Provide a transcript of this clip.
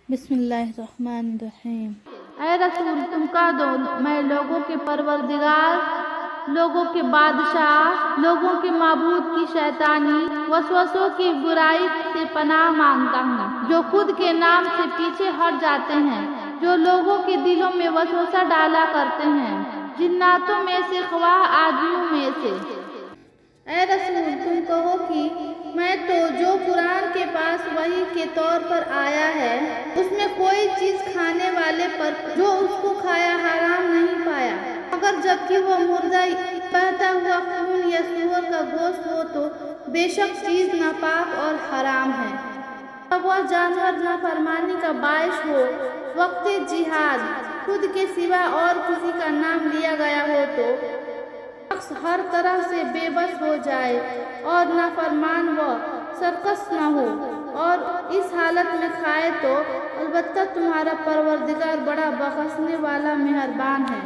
بسم اللہ الرحمن الرحیم۔ اے رسول تم کہہ دو میں لوگوں کے پروردگار، لوگوں کے بادشاہ، لوگوں کے معبود کی شیطانی وسوسوں کی برائی سے پناہ مانگتا ہوں، جو خود کے نام سے پیچھے ہٹ جاتے ہیں، جو لوگوں کے دلوں میں وسوسہ ڈالا کرتے ہیں، جناتوں میں سے خواہ آدمیوں میں سے۔ اے رسول تم کہو کہ میں تو جو قرآن کے پاس وحی کے طور پر آیا ہے اس میں کوئی چیز کھانے والے پر جو اس کو کھایا حرام نہیں پایا، مگر جبکہ وہ مردہ بہتا ہوا خون یا سور کا گوشت ہو تو بے شک چیز ناپاک اور حرام ہے۔ جب وہ جانور نافرمانی کا باعث ہو، وقت جہاد خود کے سوا اور کسی کا نام لیا گیا ہو تو شخص ہر طرح سے بے بس ہو جائے اور نافرمان و سرکش نہ ہو اور اس حالت میں کھائے تو البتہ تمہارا پروردگار بڑا بخشنے والا مہربان ہے۔